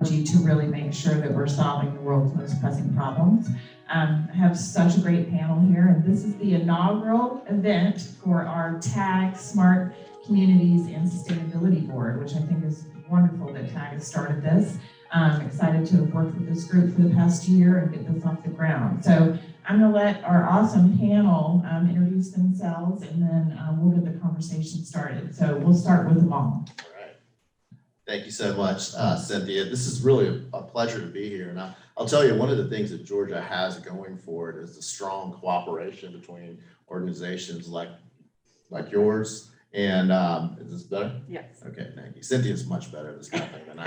to really make sure that we're solving the world's most pressing problems. I have such a great panel here, and this is the inaugural event for our TAG Smart Communities and Sustainability Board, which I think is wonderful that TAG has started this. I'm excited to have worked with this group for the past year and get this off the ground. So I'm going to let our awesome panel introduce themselves, and then we'll get the conversation started. So we'll start with Amol. All right. Thank you so much, Cynthia. This is really a pleasure to be here. And I'll tell you, one of the things that Georgia has going for it is the strong cooperation between organizations like yours. And is this better? Yes. Okay, thank you. Cynthia's much better at this kind of thing than I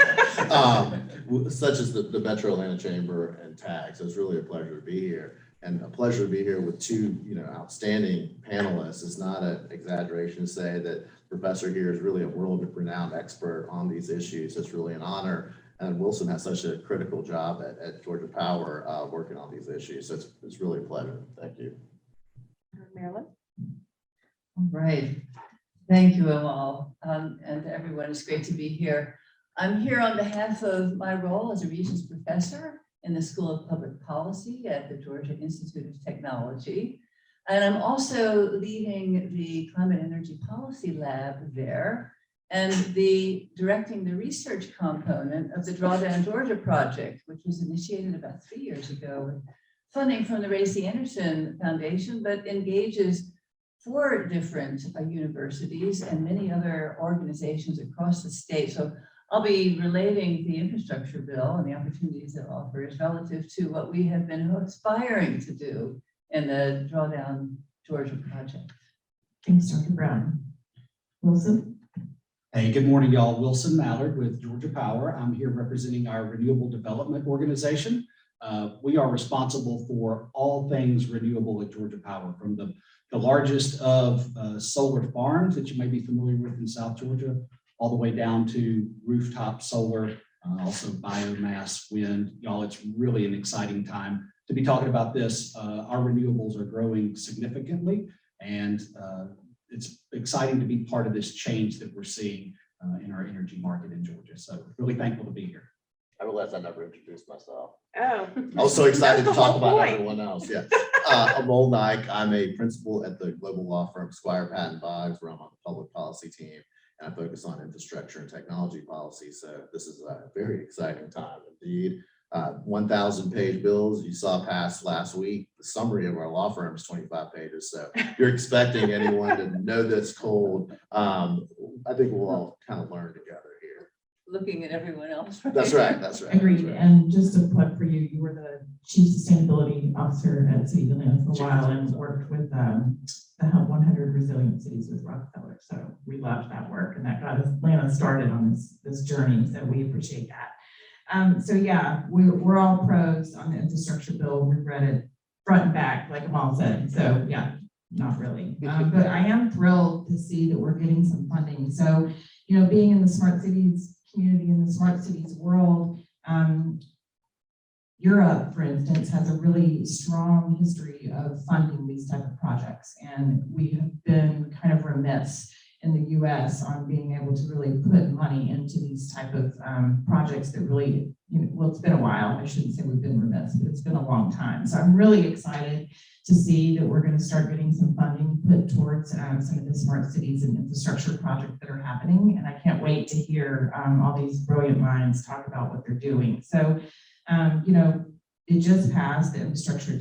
am. Such as the Metro Atlanta Chamber and TAG. So it's really a pleasure to be here, and a pleasure to be here with two, outstanding panelists. It's not an exaggeration to say that the professor here is really a world-renowned expert on these issues. It's really an honor. And Wilson has such a critical job at Georgia Power working on these issues. So it's really a pleasure. Thank you. Marilyn? All right. Thank you, Amol, and everyone. It's great to be here. I'm here on behalf of my role as a Regents Professor in the School of Public Policy at the Georgia Institute of Technology. And I'm also leading the Climate Energy Policy Lab there and directing the research component of the Drawdown Georgia project, which was initiated about 3 years ago with funding from the Ray C. Anderson Foundation, but engages 4 different universities and many other organizations across the state. So I'll be relating the infrastructure bill and the opportunities it offers relative to what we have been aspiring to do in the Drawdown Georgia project. Thanks, Dr. Brown. Wilson? Hey, good morning, y'all. Wilson Mallard with Georgia Power. I'm here representing our Renewable Development Organization. We are responsible for all things renewable at Georgia Power, from the largest of solar farms that you may be familiar with in South Georgia, all the way down to rooftop solar, also biomass, wind. Y'all, it's really an exciting time to be talking about this. Our renewables are growing significantly, and it's exciting to be part of this change that we're seeing in our energy market in Georgia. So really thankful to be here. I realized I never introduced myself. Oh. I was so excited to talk about point. everyone else. Yeah. Amol Naik. I'm a principal at the global law firm Squire, Patton, Boggs, where I'm on the public policy team, and I focus on infrastructure and technology policy. So this is a very exciting time indeed. 1,000-page bills you saw passed last week. The summary of our law firm is 25 pages. So if you're expecting anyone to know this cold, I think we'll all kind of learn together here. Looking at everyone else. Right? That's right. That's right. Agreed. That's right. And just a plug for you, you were the Chief Sustainability Officer at City of Atlanta for a while and worked with the Help 100 Resilient Cities with Rockefeller. So we loved that work, and that got Atlanta started on this journey. So we appreciate that. So yeah, we're all pros on the infrastructure bill. We've read it front and back, like Amol said. So yeah, not really. But I am thrilled to see that we're getting some funding. So, being in the smart cities community, in the smart cities world, Europe, for instance, has a really strong history of funding these type of projects. And we have been kind of remiss in the US on being able to really put money into these type of projects that really, well, it's been a while. I shouldn't say we've been remiss, but it's been a long time. So I'm really excited to see that we're going to start getting some funding put towards some of the smart cities and infrastructure projects that are happening. And I can't wait to hear all these brilliant minds talk about what they're doing. So, it just passed, the infrastructure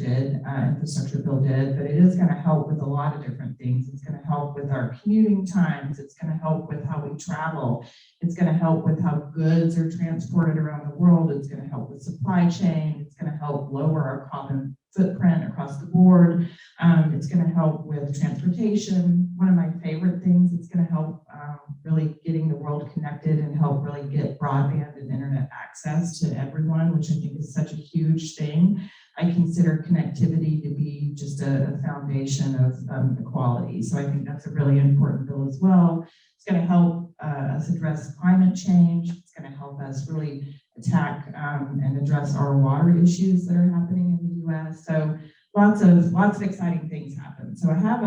bill did, but it is going to help with a lot of different things. It's going to help with our commuting times. It's going to help with how we travel. It's going to help with how goods are transported around the world. It's going to help with supply chain. It's going to help lower our carbon footprint across the board. It's going to help with transportation. One of my favorite things, it's going to help really getting the world connected and help really get broadband and internet access to everyone, which I think is such a huge thing. I consider connectivity to be just a foundation of equality. So I think that's a really important bill as well. It's going to help us address climate change. It's going to help us really attack and address our water issues that are happening in the US. So lots of exciting things happen. So I have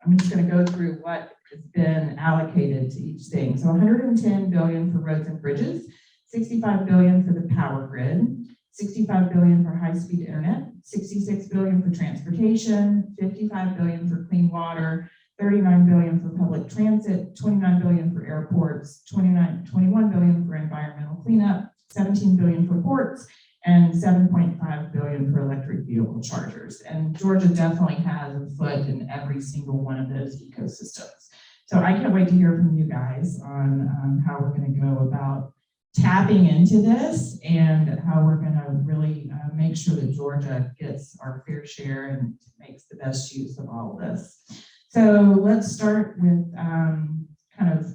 I'm just going to go through what has been allocated to each thing. So 110 billion for roads and bridges, 65 billion for the power grid, 65 billion for high-speed internet, 66 billion for transportation, 55 billion for clean water, 39 billion for public transit, 29 billion for airports, 21 billion for environmental cleanup, 17 billion for ports, and 7.5 billion for electric vehicle chargers. And Georgia definitely has a foot in every single one of those ecosystems. So I can't wait to hear from you guys on how we're going to go about tapping into this and how we're going to really make sure that Georgia gets our fair share and makes the best use of all of this. So let's start with kind of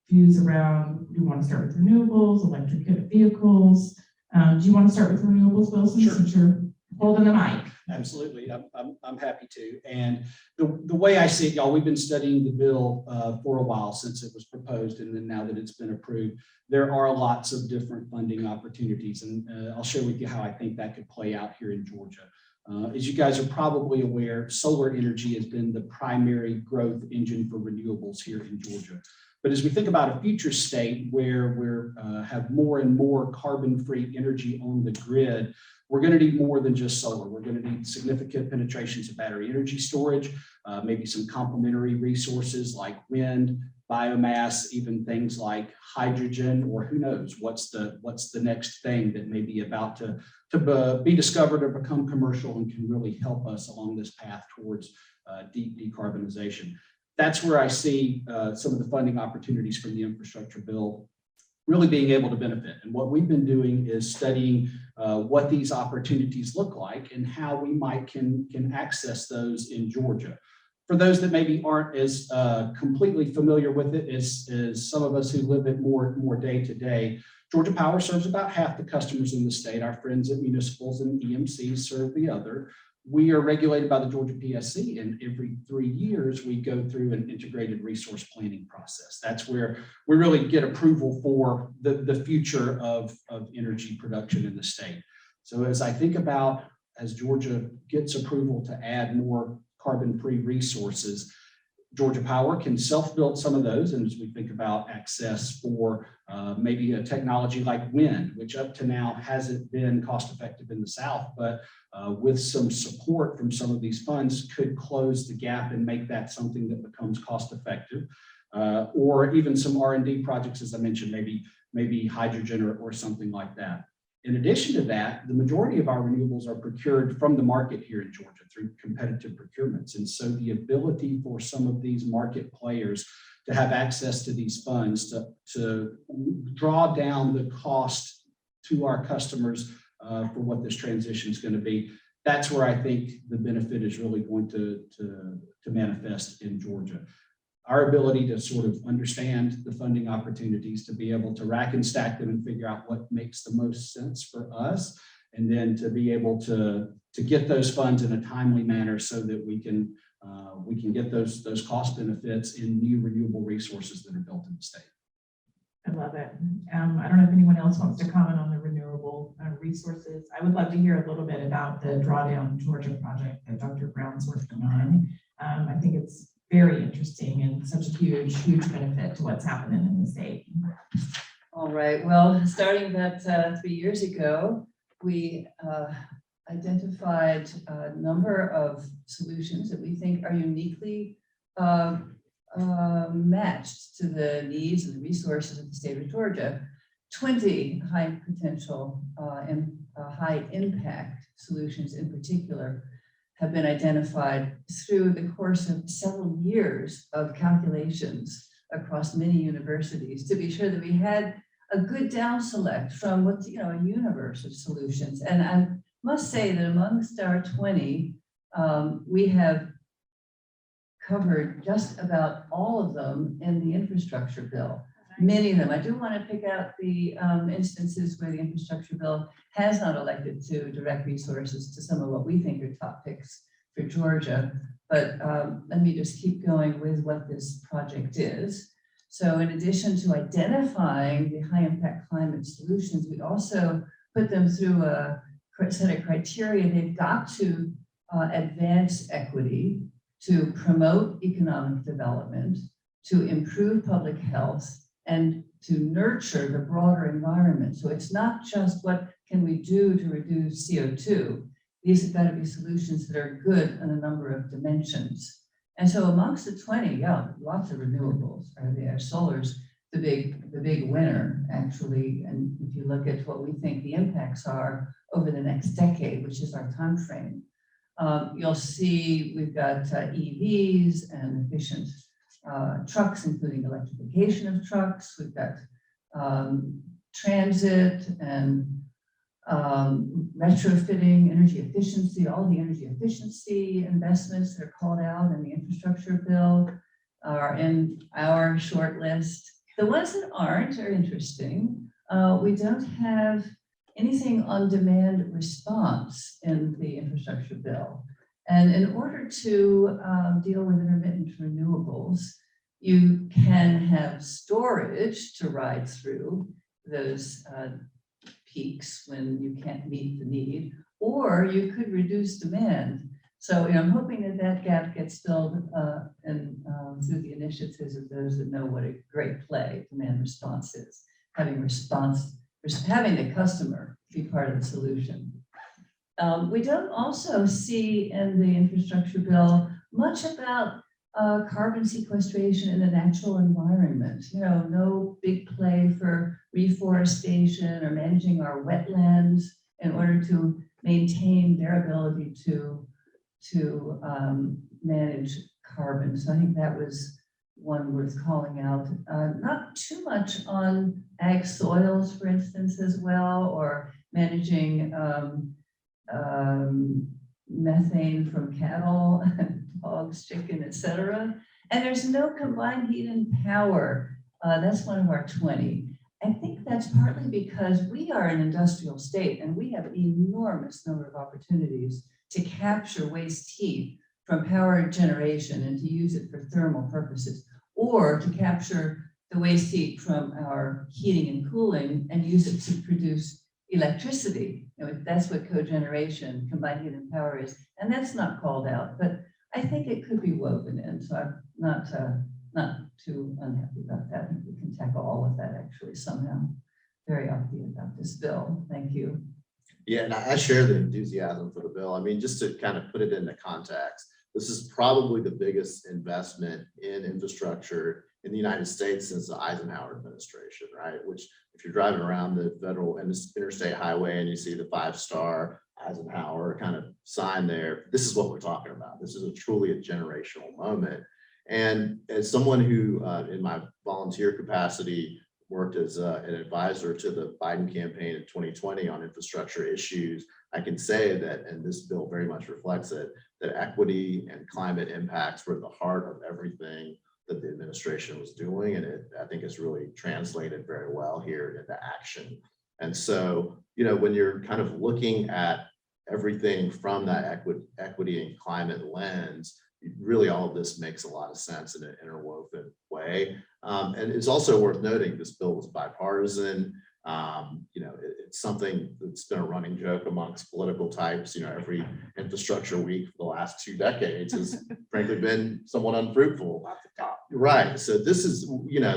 views around, do you want to start with renewables, electric vehicles? Do you want to start with renewables, Wilson, Sure. since you're holding the mic? Absolutely, I'm happy to. And the way I see it, y'all, we've been studying the bill for a while since it was proposed, and then now that it's been approved, there are lots of different funding opportunities, and I'll share with you how I think that could play out here in Georgia. As you guys are probably aware, solar energy has been the primary growth engine for renewables here in Georgia. But as we think about a future state where we have more and more carbon-free energy on the grid, we're going to need more than just solar. We're going to need significant penetrations of battery energy storage, maybe some complementary resources like wind, biomass, even things like hydrogen, or who knows what's the next thing that may be about to be discovered or become commercial and can really help us along this path towards deep decarbonization. That's where I see some of the funding opportunities from the infrastructure bill really being able to benefit. And what we've been doing is studying what these opportunities look like and how we can access those in Georgia. For those that maybe aren't as completely familiar with it as some of us who live it more day to day, Georgia Power serves about half the customers in the state. Our friends at municipals and EMCs serve the other. We are regulated by the Georgia PSC, and every 3 years we go through an integrated resource planning process. That's where we really get approval for the future of energy production in the state. So as I think about, as Georgia gets approval to add more carbon-free resources, Georgia Power can self-build some of those. And as we think about access for maybe a technology like wind, which up to now hasn't been cost-effective in the South, but with some support from some of these funds could close the gap and make that something that becomes cost-effective. Or even some R&D projects, as I mentioned, maybe hydrogen or something like that. In addition to that, the majority of our renewables are procured from the market here in Georgia through competitive procurements. And so the ability for some of these market players to have access to these funds to draw down the cost to our customers for what this transition is going to be, that's where I think the benefit is really going to manifest in Georgia. Our ability to sort of understand the funding opportunities, to be able to rack and stack them and figure out what makes the most sense for us, and then to be able to get those funds in a timely manner so that we can get those cost benefits in new renewable resources that are built in the state. I love it. I don't know if anyone else wants to comment on the renewable resources. I would love to hear a little bit about the Drawdown Georgia project that Dr. Brown's working on. I think it's very interesting and such a huge benefit to what's happening in the state. All right, well, starting about 3 years ago, we identified a number of solutions that we think are uniquely matched to the needs and the resources of the state of Georgia. 20 high potential and high impact solutions in particular have been identified through the course of several years of calculations across many universities to be sure that we had a good down select from what's, a universe of solutions. And I must say that amongst our 20, we have covered just about all of them in the infrastructure bill. Many of them. I do want to pick out the instances where the infrastructure bill has not elected to direct resources to some of what we think are top picks for Georgia. But let me just keep going with what this project is. So in addition to identifying the high impact climate solutions, we also put them through a set of criteria. They've got to advance equity, to promote economic development, to improve public health, and to nurture the broader environment. So it's not just what can we do to reduce CO2. These have got to be solutions that are good on a number of dimensions. And so amongst the 20, yeah, lots of renewables are there. Solar's the big winner, actually. And if you look at what we think the impacts are over the next decade, which is our time frame, you'll see we've got EVs and efficient trucks, including electrification of trucks. We've got transit and retrofitting, energy efficiency. All the energy efficiency investments that are called out in the infrastructure bill are in our short list. The ones that aren't are interesting. We don't have anything on demand response in the infrastructure bill. And in order to deal with intermittent renewables, you can have storage to ride through those peaks when you can't meet the need, or you could reduce demand. So I'm hoping that that gap gets filled through the initiatives of those that know what a great play demand response is, having the customer be part of the solution. We don't also see in the infrastructure bill much about carbon sequestration in the natural environment. No big play for reforestation or managing our wetlands in order to maintain their ability to manage carbon. So I think that was one worth calling out. Not too much on ag soils, for instance, as well, or managing methane from cattle, hogs, chicken, etc. And there's no combined heat and power. That's one of our 20. I think that's partly because we are an industrial state and we have an enormous number of opportunities to capture waste heat from power generation and to use it for thermal purposes, or to capture the waste heat from our heating and cooling and use it to produce electricity. That's what cogeneration, combined heat and power is, and that's not called out, but I think it could be woven in. So I'm not too unhappy about that. I think we can tackle all of that actually somehow. Very upbeat about this bill. Thank you. Yeah, and I share the enthusiasm for the bill. I mean, just to kind of put it into context, this is probably the biggest investment in infrastructure in the United States since the Eisenhower administration, right? Which, if you're driving around the federal interstate highway and you see the 5-star Eisenhower kind of sign there, this is what we're talking about. This is truly a generational moment. And as someone who, in my volunteer capacity, worked as an advisor to the Biden campaign in 2020 on infrastructure issues, I can say that, and this bill very much reflects it, that equity and climate impacts were at the heart of everything that the administration was doing. And I think it's really translated very well here into action. And so, when you're kind of looking at everything from that equity and climate lens, really all of this makes a lot of sense in an interwoven way. And it's also worth noting this bill was bipartisan. It's something that's been a running joke amongst political types. Every infrastructure week for the last 2 decades has frankly been somewhat unfruitful. Right. So this is,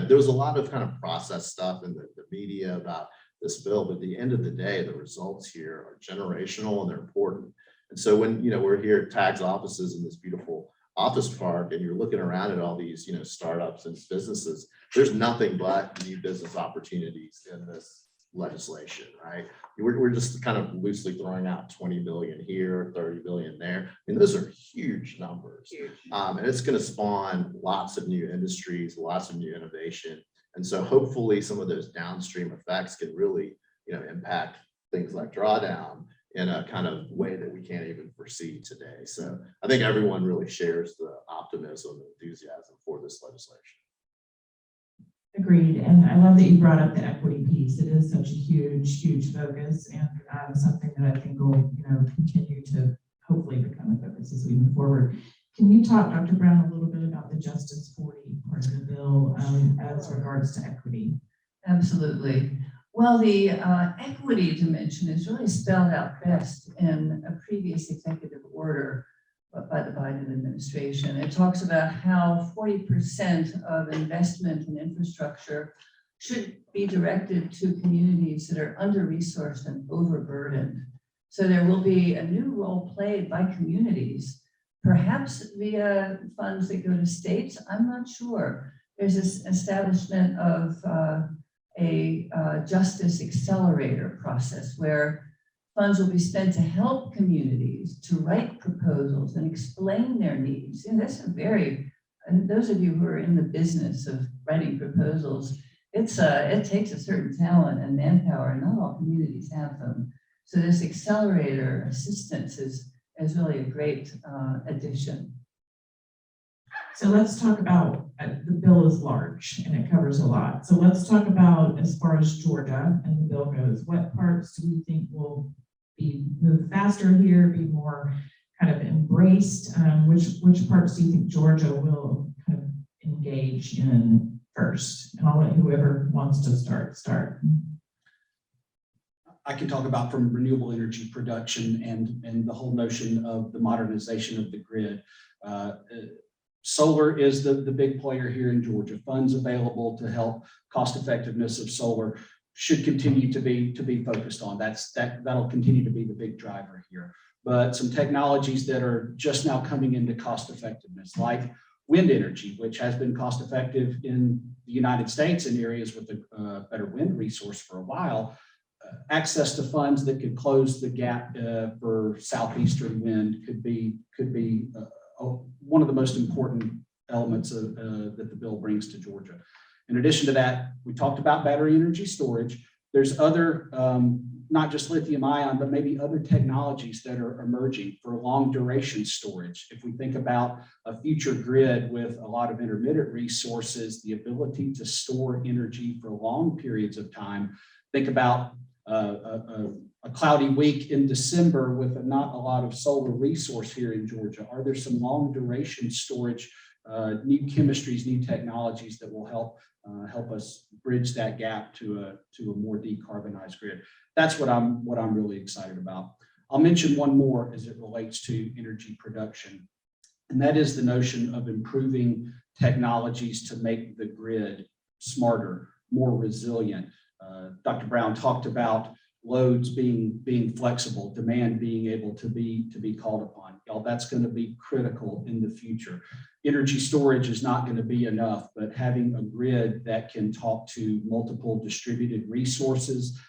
there was a lot of kind of process stuff in the media about this bill, but at the end of the day, the results here are generational and they're important. And so when, we're here at TAG's offices in this beautiful office park and you're looking around at all these, startups and businesses, there's nothing but new business opportunities in this legislation, right? We're just kind of loosely throwing out 20 billion here, 30 billion there. I mean, those are huge numbers. And it's going to spawn lots of new industries, lots of new innovation. And so hopefully some of those downstream effects can really, impact things like Drawdown in a kind of way that we can't even foresee today. So I think everyone really shares the optimism and enthusiasm for this legislation. Agreed. And I love that you brought up the equity piece. It is such a huge focus and something that I think will, continue to hopefully become a focus as we move forward. Can you talk, Dr. Brown, a little bit about the Justice 40 part of the bill as regards to equity? Absolutely. Well, the equity dimension is really spelled out best in a previous executive order by the Biden administration. It talks about how 40% of investment in infrastructure should be directed to communities that are under-resourced and overburdened. So there will be a new role played by communities, perhaps via funds that go to states, I'm not sure. There's this establishment of a justice accelerator process where funds will be spent to help communities to write proposals and explain their needs. And that's a very, and those of you who are in the business of writing proposals, it takes a certain talent and manpower, and not all communities have them. So this accelerator assistance is really a great addition. So let's talk about, the bill is large and it covers a lot. So let's talk about, as far as Georgia and the bill goes, what parts do we think will be moved faster here, be more kind of embraced? Which parts do you think Georgia will kind of engage in first? And I'll let whoever wants to start. I can talk about from renewable energy production and the whole notion of the modernization of the grid. Solar is the big player here in Georgia. Funds available to help cost effectiveness of solar should continue to be focused on. That'll continue to be the big driver here. But some technologies that are just now coming into cost effectiveness, like wind energy, which has been cost effective in the United States in areas with a better wind resource for a while. Access to funds that could close the gap for southeastern wind could be one of the most important elements that the bill brings to Georgia. In addition to that, we talked about battery energy storage. There's other, not just lithium ion, but maybe other technologies that are emerging for long duration storage. If we think about a future grid with a lot of intermittent resources, the ability to store energy for long periods of time, think about a cloudy week in December with not a lot of solar resource here in Georgia. Are there some long duration storage, new chemistries, new technologies that will help us bridge that gap to a more decarbonized grid? That's what I'm really excited about. I'll mention one more as it relates to energy production, and that is the notion of improving technologies to make the grid smarter, more resilient. Dr. Brown talked about loads being flexible, demand being able to be called upon. Y'all, that's going to be critical in the future. Energy storage is not going to be enough, but having a grid that can talk to multiple distributed resources,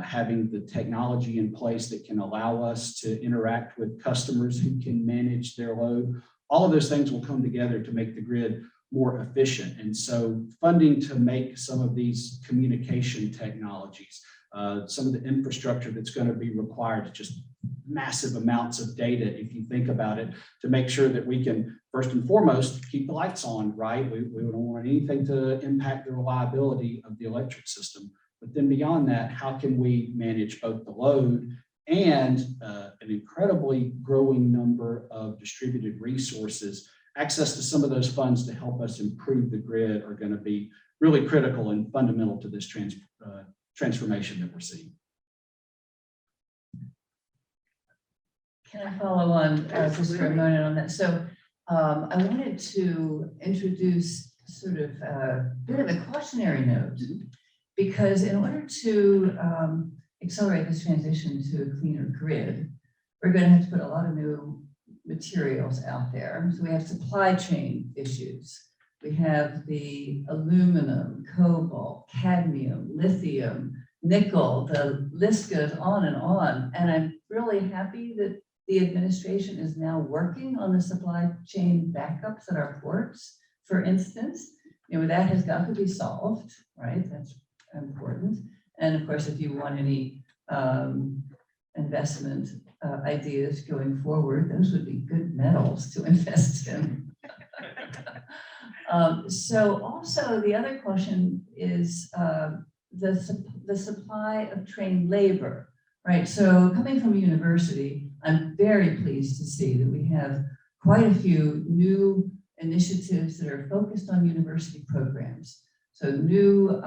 having the technology in place that can allow us to interact with customers who can manage their load, all of those things will come together to make the grid more efficient. And so funding to make some of these communication technologies, some of the infrastructure that's going to be required, just massive amounts of data, if you think about it, to make sure that we can, first and foremost, keep the lights on, right? We don't want anything to impact the reliability of the electric system. But then beyond that, how can we manage both the load and an incredibly growing number of distributed resources? Access to some of those funds to help us improve the grid are going to be really critical and fundamental to this transformation that we're seeing. Can I follow on just for a moment on that? So I wanted to introduce sort of a bit of a cautionary note, because in order to accelerate this transition to a cleaner grid, we're going to have to put a lot of new materials out there. So we have supply chain issues. We have the aluminum, cobalt, cadmium, lithium, nickel, the list goes on. And I'm really happy that the administration is now working on the supply chain backups at our ports, for instance. That has got to be solved, right? That's important. And of course, if you want any investment ideas going forward, those would be good metals to invest in. So also the other question is the supply of trained labor, right? So coming from a university, I'm very pleased to see that we have quite a few new initiatives that are focused on university programs. So new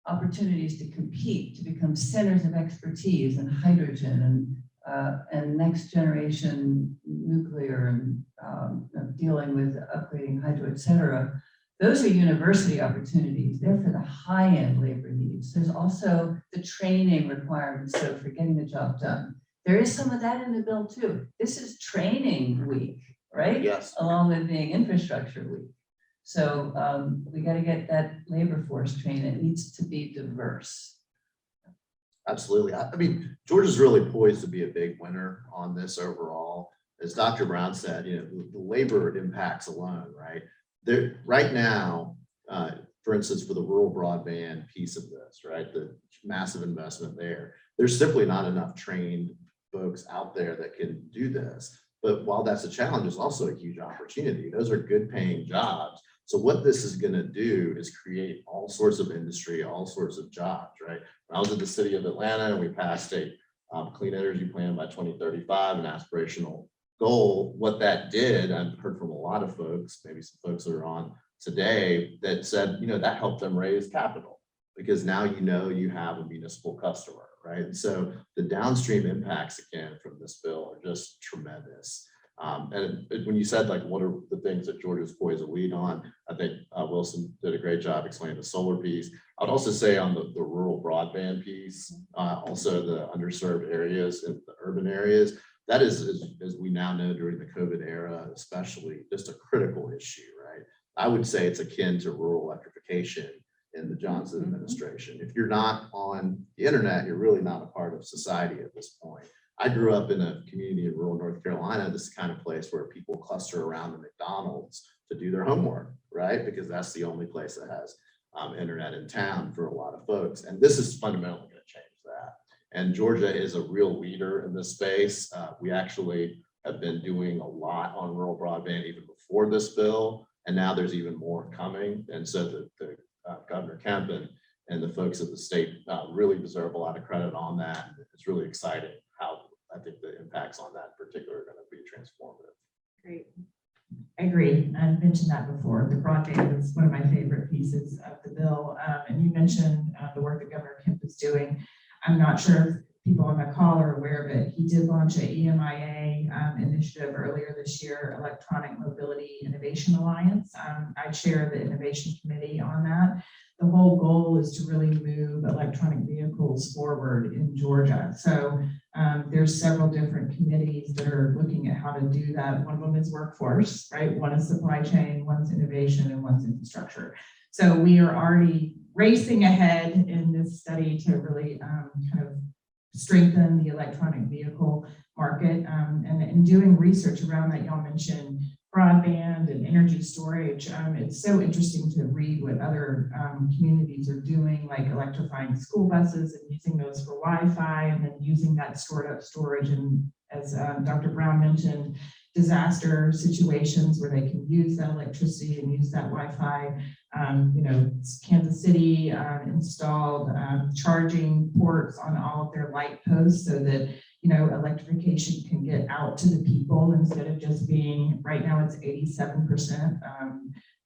opportunities to compete, to become centers of expertise in hydrogen and next generation nuclear and dealing with upgrading hydro, et cetera. Those are university opportunities. They're for the high-end labor needs. There's also the training requirements, so for getting the job done. There is some of that in the bill too. This is training week, right? Yes. Along with being infrastructure week. So we got to get that labor force trained. It needs to be diverse. Absolutely. I mean, Georgia's really poised to be a big winner on this overall. As Dr. Brown said, you know, the labor impacts alone, right? There, right now, for instance, for the rural broadband piece of this, right, the massive investment there, there's simply not enough trained folks out there that can do this. But while that's a challenge, it's also a huge opportunity. Those are good paying jobs. So what this is going to do is create all sorts of industry, all sorts of jobs, right? When I was at the city of Atlanta and we passed a clean energy plan by 2035, an aspirational goal, what that did, I've heard from a lot of folks, maybe some folks that are on today, that said, you know, that helped them raise capital because now you know you have a municipal customer, right? And so the downstream impacts again from this bill are just tremendous. And when you said like, what are the things that Georgia's poised to lead on? I think Wilson did a great job explaining the solar piece. I'd also say on the rural broadband piece, also the underserved areas and the urban areas, that is, as we now know during the COVID era, especially just a critical issue, right? I would say it's akin to rural electrification in the Johnson administration. If you're not on the internet, you're really not a part of society at this point. I grew up in a community in rural North Carolina. This is the kind of place where people cluster around the McDonald's to do their homework, right? Because that's the only place that has internet in town for a lot of folks. And this is fundamentally going to change that. And Georgia is a real leader in this space. We actually have been doing a lot on rural broadband even before this bill. And now there's even more coming. And so the Governor Kemp and the folks at the state really deserve a lot of credit on that. It's really exciting how I think the impacts on that in particular are going to be transformative. Great. I agree. I've mentioned that before. The broadband is one of my favorite pieces of the bill. And you mentioned the work that Governor Kemp is doing. I'm not sure if people on the call are aware of it. He did launch an EMIA initiative earlier this year, Electronic Mobility Innovation Alliance. I chair the innovation committee on that. The whole goal is to really move electronic vehicles forward in Georgia. So there's several different committees that are looking at how to do that. One of them is workforce, right? One is supply chain, one's innovation, and one's infrastructure. So we are already racing ahead in this study to really kind of strengthen the electronic vehicle market and in doing research around that. Y'all mentioned broadband and energy storage. It's so interesting to read what other communities are doing, like electrifying school buses and using those for Wi-Fi and then using that stored up storage. And as Dr. Brown mentioned, disaster situations where they can use that electricity and use that Wi-Fi. You know, Kansas City installed charging ports on all of their light posts so that, you know, electrification can get out to the people instead of just being, right now it's 87%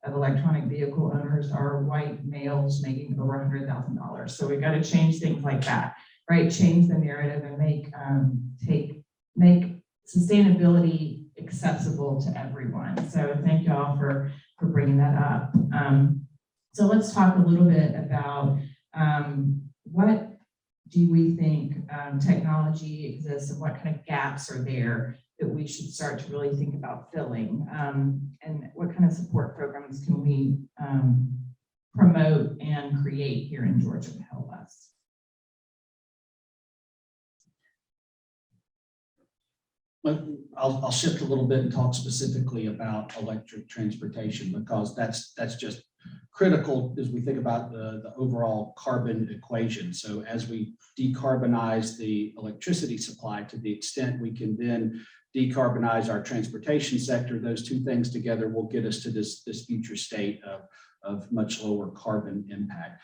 of electronic vehicle owners are white males making over $100,000. So we got to change things like that, right? Change the narrative and make sustainability accessible to everyone. So thank you all for bringing that up. So let's talk a little bit about what do we think technology exists and what kind of gaps are there that we should start to really think about filling, and what kind of support programs can we promote and create here in Georgia to help us? But I'll shift a little bit and talk specifically about electric transportation, because that's just critical as we think about the overall carbon equation. So as we decarbonize the electricity supply, to the extent we can then decarbonize our transportation sector, those two things together will get us to this future state of much lower carbon impact.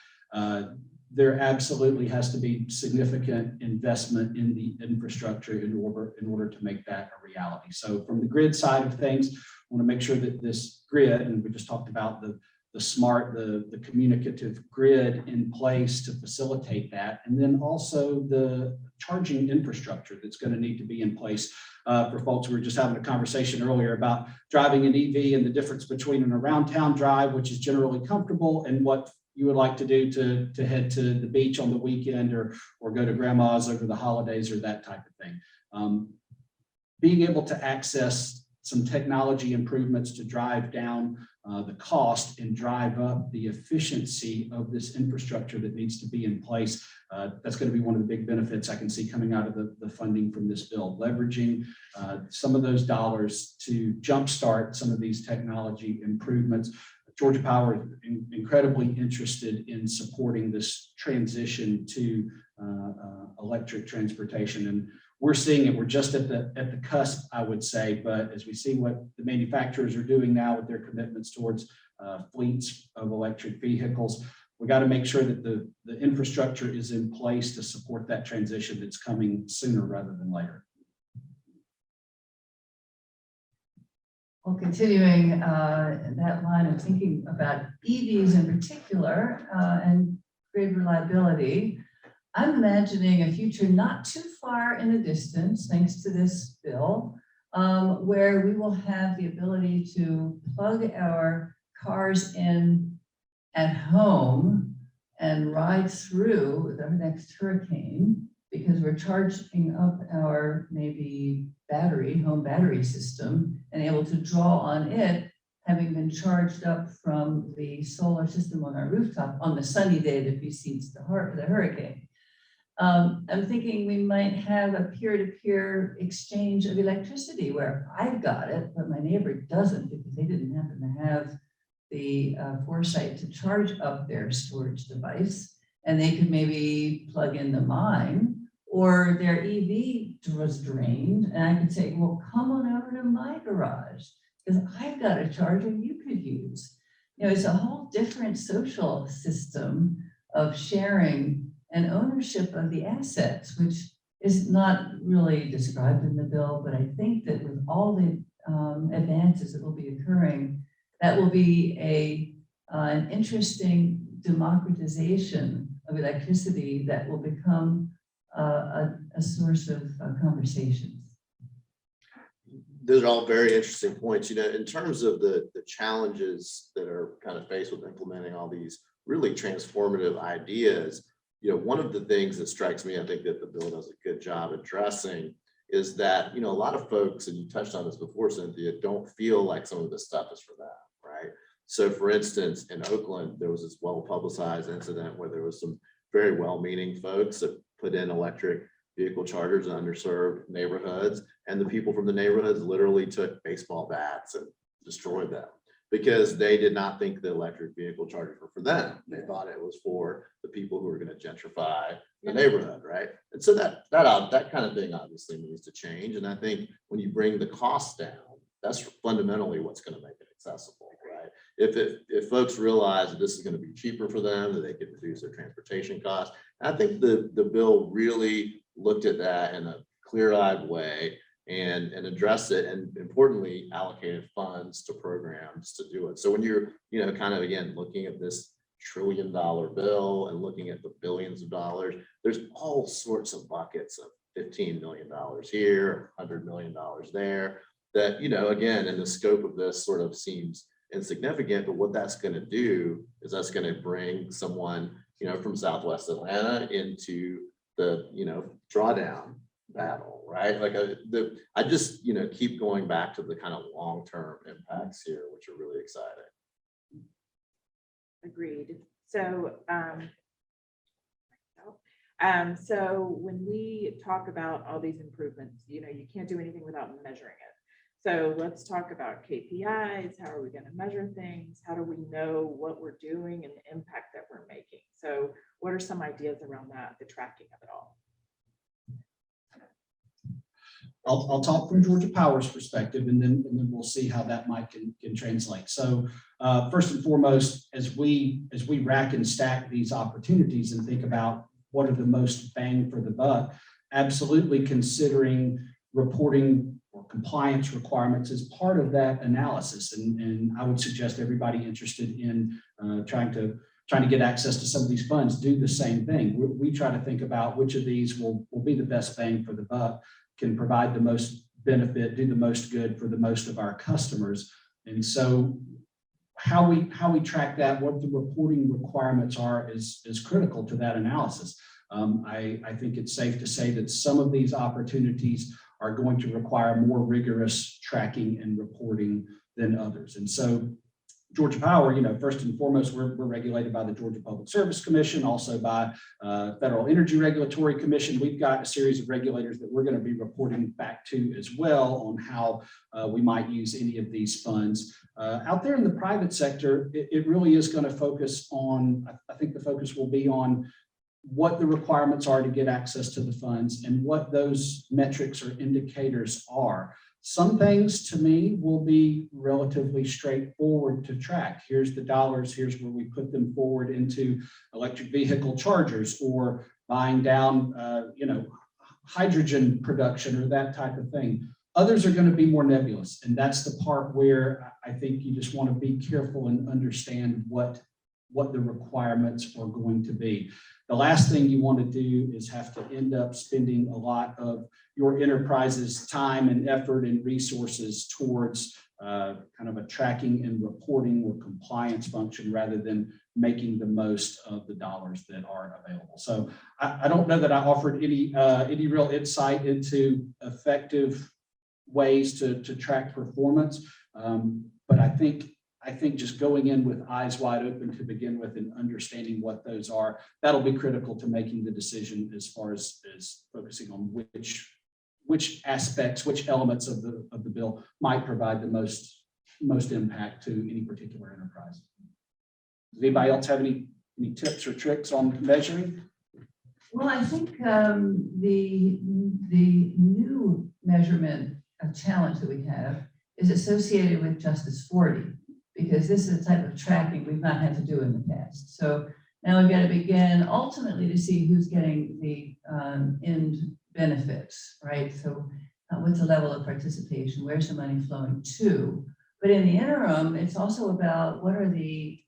There absolutely has to be significant investment in the infrastructure in order to make that a reality. So from the grid side of things, I want to make sure that this grid, and we just talked about the the communicative grid in place to facilitate that. And then also the charging infrastructure that's going to need to be in place for folks. We were just having a conversation earlier about driving an EV and the difference between an around town drive, which is generally comfortable, and what you would like to do to head to the beach on the weekend or go to grandma's over the holidays or that type of thing. Being able to access some technology improvements to drive down the cost and drive up the efficiency of this infrastructure that needs to be in place. That's going to be one of the big benefits I can see coming out of the funding from this bill, leveraging some of those dollars to jumpstart some of these technology improvements. Georgia Power is incredibly interested in supporting this transition to electric transportation, and we're seeing it. We're just at the cusp, I would say, but as we see what the manufacturers are doing now with their commitments towards fleets of electric vehicles, we got to make sure that the infrastructure is in place to support that transition that's coming sooner rather than later. Well, continuing that line of thinking about EVs in particular and grid reliability, I'm imagining a future not too far in the distance, thanks to this bill, where we will have the ability to plug our cars in at home and ride through the next hurricane because we're charging up our maybe home battery system and able to draw on it, having been charged up from the solar system on our rooftop on the sunny day that precedes the hurricane. I'm thinking we might have a peer-to-peer exchange of electricity where I've got it, but my neighbor doesn't because they didn't happen to have the foresight to charge up their storage device, and they could maybe plug into mine, or their EV was drained, and I could say, well, come on over to my garage because I've got a charger you could use. You know, it's a whole different social system of sharing and ownership of the assets, which is not really described in the bill, but I think that with all the advances that will be occurring, that will be an interesting democratization of electricity that will become a source of conversations. Those are all very interesting points. You know, in terms of the challenges that are kind of faced with implementing all these really transformative ideas, you know, one of the things that strikes me, I think that the bill does a good job addressing is that, you know, a lot of folks, and you touched on this before, Cynthia, don't feel like some of this stuff is for them, right? So for instance, in Oakland, there was this well-publicized incident where there was some very well-meaning folks that put in electric vehicle chargers in underserved neighborhoods, and the people from the neighborhoods literally took baseball bats and destroyed them because they did not think the electric vehicle chargers were for them. They thought it was for the people who were going to gentrify the neighborhood, right? And so that kind of thing obviously needs to change. And I think when you bring the costs down, that's fundamentally what's going to make it accessible, right? If folks realize that this is going to be cheaper for them, that they can reduce their transportation costs. I think the bill really looked at that in a clear-eyed way and addressed it, and importantly allocated funds to programs to do it. So when you're, you know, kind of again looking at this $1 trillion bill and looking at the billions of dollars, there's all sorts of buckets of $15 million here, $100 million there, that, you know, again, in the scope of this sort of seems insignificant, but what that's going to do is that's going to bring someone, you know, from Southwest Atlanta into the, you know, drawdown battle, right? Like I just, you know, keep going back to the kind of long-term impacts here, which are really exciting. Agreed. So, so when we talk about all these improvements, you know, you can't do anything without measuring it. So let's talk about KPIs. How are we going to measure things? How do we know what we're doing and the impact that we're making? So what are some ideas around that, the tracking of it all? I'll talk from Georgia Power's perspective, and then we'll see how that might can translate. So first and foremost, as we rack and stack these opportunities and think about what are the most bang for the buck, absolutely considering reporting or compliance requirements as part of that analysis. And I would suggest everybody interested in trying to get access to some of these funds do the same thing. We try to think about which of these will be the best bang for the buck, can provide the most benefit, do the most good for the most of our customers. And so how we track that, what the reporting requirements are is critical to that analysis. I think it's safe to say that some of these opportunities are going to require more rigorous tracking and reporting than others. And so Georgia Power, first and foremost, we're regulated by the Georgia Public Service Commission, also by Federal Energy Regulatory Commission. We've got a series of regulators that we're going to be reporting back to as well on how we might use any of these funds. Out there in the private sector, it really is going to focus on, I think the focus will be on what the requirements are to get access to the funds and what those metrics or indicators are. Some things to me will be relatively straightforward to track. Here's the dollars, here's where we put them forward into electric vehicle chargers or buying down, hydrogen production or that type of thing. Others are going to be more nebulous. And that's the part where I think you just want to be careful and understand what the requirements are going to be. The last thing you want to do is have to end up spending a lot of your enterprise's time and effort and resources towards kind of a tracking and reporting or compliance function rather than making the most of the dollars that are available. So I don't know that I offered any real insight into effective ways to track performance, but I think just going in with eyes wide open to begin with and understanding what those are, that'll be critical to making the decision as far as focusing on which aspects, which elements of the bill might provide the most impact to any particular enterprise. Does anybody else have any tips or tricks on measuring? Well, I think the new measurement challenge that we have is associated with Justice 40. Because this is the type of tracking we've not had to do in the past. So now we've got to begin ultimately to see who's getting the end benefits, right? So what's the level of participation? Where's the money flowing to? But in the interim, it's also about what are the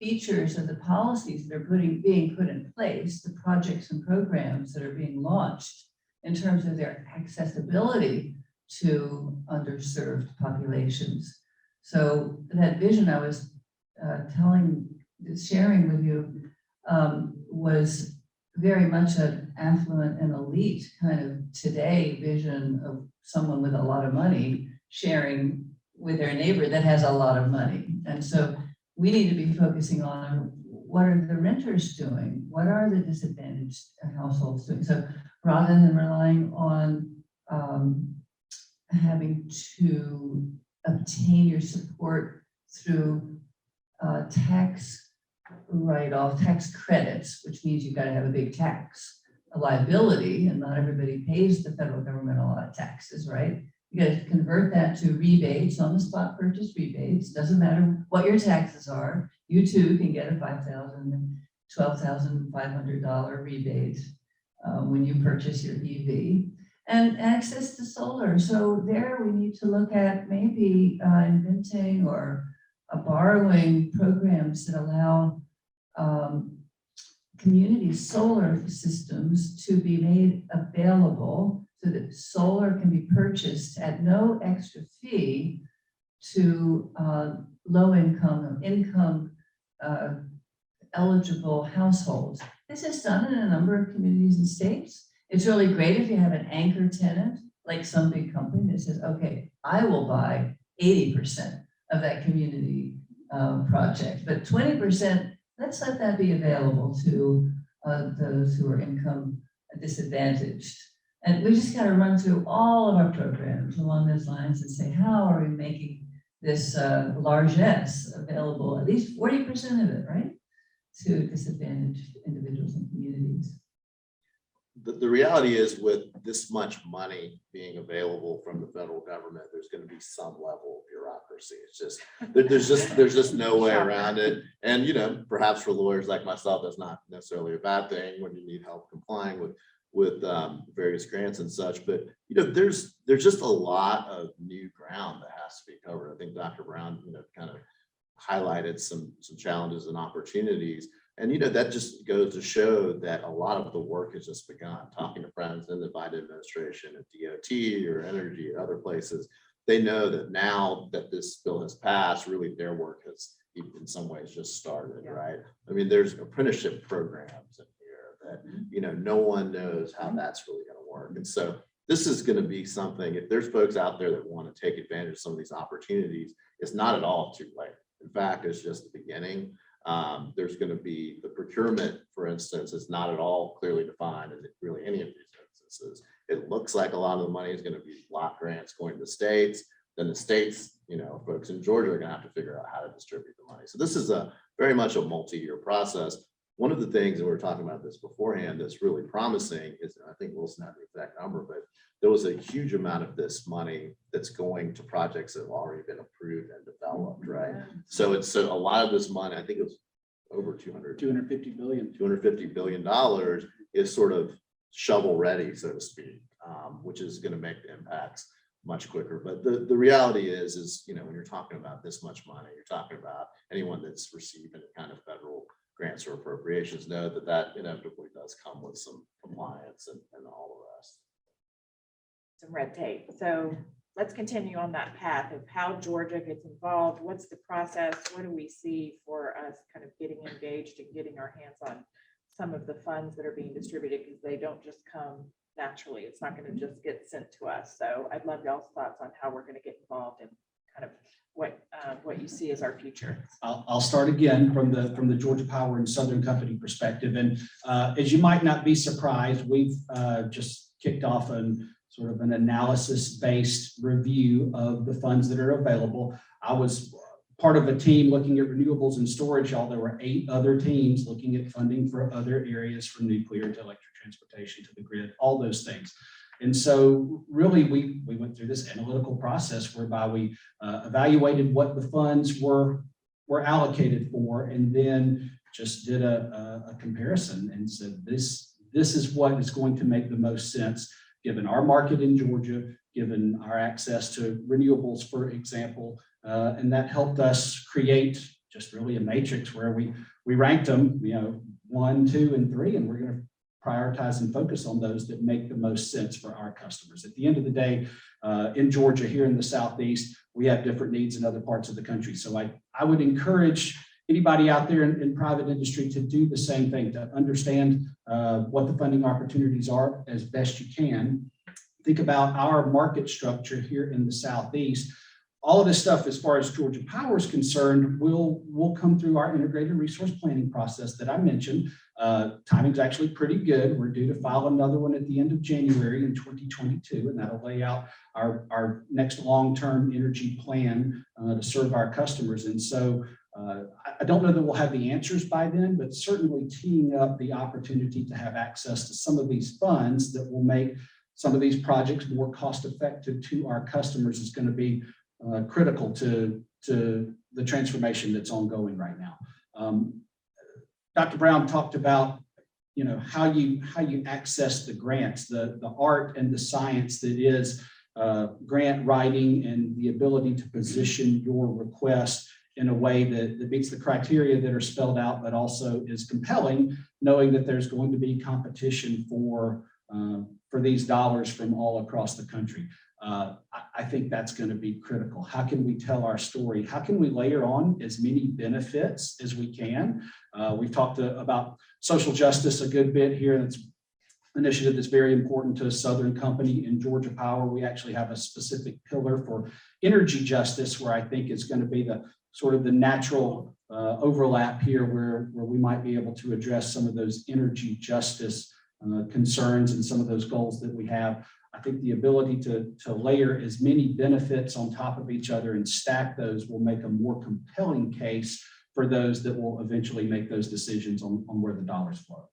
features of the policies that are being put in place, the projects and programs that are being launched in terms of their accessibility to underserved populations. So that vision I was sharing with you was very much an affluent and elite kind of today vision of someone with a lot of money sharing with their neighbor that has a lot of money. And so we need to be focusing on what are the renters doing? What are the disadvantaged households doing? So rather than relying on having to obtain your support through tax write-off, tax credits, which means you've got to have a big tax liability, and not everybody pays the federal government a lot of taxes, right? You got to convert that to rebates, on the spot purchase rebates. Doesn't matter what your taxes are. You too can get a $5,000, $12,500 rebate when you purchase your EV. And access to solar. So there we need to look at maybe inventing or borrowing programs that allow community solar systems to be made available so that solar can be purchased at no extra fee to low income eligible households. This is done in a number of communities and states. It's really great if you have an anchor tenant, like some big company that says, okay, I will buy 80% of that community project, but 20%, let's let that be available to those who are income disadvantaged. And we just got to run through all of our programs along those lines and say, how are we making this largesse available, at least 40% of it, right, to disadvantaged individuals and communities. The reality is, with this much money being available from the federal government, there's going to be some level of bureaucracy. It's just there's just no way around it. And perhaps for lawyers like myself, that's not necessarily a bad thing when you need help complying with various grants and such. But there's just a lot of new ground that has to be covered. I think Dr. Brown kind of highlighted some challenges and opportunities. And, that just goes to show that a lot of the work has just begun. Talking to friends in the Biden administration at DOT or energy or other places, they know that now that this bill has passed, really their work has in some ways just started, right? I mean, there's apprenticeship programs in here that, no one knows how that's really going to work. And so this is going to be something, if there's folks out there that want to take advantage of some of these opportunities, it's not at all too late. In fact, it's just the beginning. There's going to be the procurement, for instance, is not at all clearly defined in really any of these instances. It looks like a lot of the money is going to be block grants going to the states. Then the states, folks in Georgia are going to have to figure out how to distribute the money. So this is very much a multi-year process. One of the things, and we were talking about this beforehand, that's really promising is, I think Wilson had the exact number, but there was a huge amount of this money that's going to projects that have already been approved and developed, right? So it's a lot of this money, I think it was over $250 billion. $250 billion is sort of shovel ready, so to speak, which is going to make the impacts much quicker. But the reality is, when you're talking about this much money, you're talking about anyone that's receiving any kind of federal grants or appropriations know that inevitably does come with some compliance and all the rest. Some red tape. So let's continue on that path of how Georgia gets involved. What's the process? What do we see for us kind of getting engaged and getting our hands on some of the funds that are being distributed, because they don't just come naturally. It's not going to just get sent to us. So I'd love y'all's thoughts on how we're going to get involved and kind of what you see as our future. I'll start again from the Georgia Power and Southern Company perspective. And as you might not be surprised, we've just kicked off sort of an analysis-based review of the funds that are available. I was part of a team looking at renewables and storage, y'all. There were 8 other teams looking at funding for other areas, from nuclear to electric transportation to the grid, all those things. And so really we went through this analytical process whereby we evaluated what the funds were allocated for, and then just did a comparison and said, this is what is going to make the most sense given our market in Georgia, given our access to renewables, for example. And that helped us create just really a matrix where we ranked them, 1, 2, and 3, and we're going to prioritize and focus on those that make the most sense for our customers. At the end of the day, in Georgia, here in the Southeast, we have different needs in other parts of the country. So I would encourage anybody out there in private industry to do the same thing, to understand what the funding opportunities are as best you can. Think about our market structure here in the Southeast. All of this stuff, as far as Georgia Power is concerned, will come through our integrated resource planning process that I mentioned. Timing's actually pretty good. We're due to file another one at the end of January in 2022, and that'll lay out our next long-term energy plan to serve our customers. And so I don't know that we'll have the answers by then, but certainly teeing up the opportunity to have access to some of these funds that will make some of these projects more cost-effective to our customers is going to be critical to the transformation that's ongoing right now. Dr. Brown talked about, how you access the grants, the art and the science that is grant writing, and the ability to position your request in a way that meets the criteria that are spelled out, but also is compelling, knowing that there's going to be competition for these dollars from all across the country. I think that's going to be critical. How can we tell our story? How can we layer on as many benefits as we can? We've talked about social justice a good bit here. That's an initiative that's very important to Southern Company and Georgia Power. We actually have a specific pillar for energy justice, where I think it's going to be the sort of the natural overlap here, where we might be able to address some of those energy justice concerns and some of those goals that we have. I think the ability to layer as many benefits on top of each other and stack those will make a more compelling case for those that will eventually make those decisions on where the dollars flow.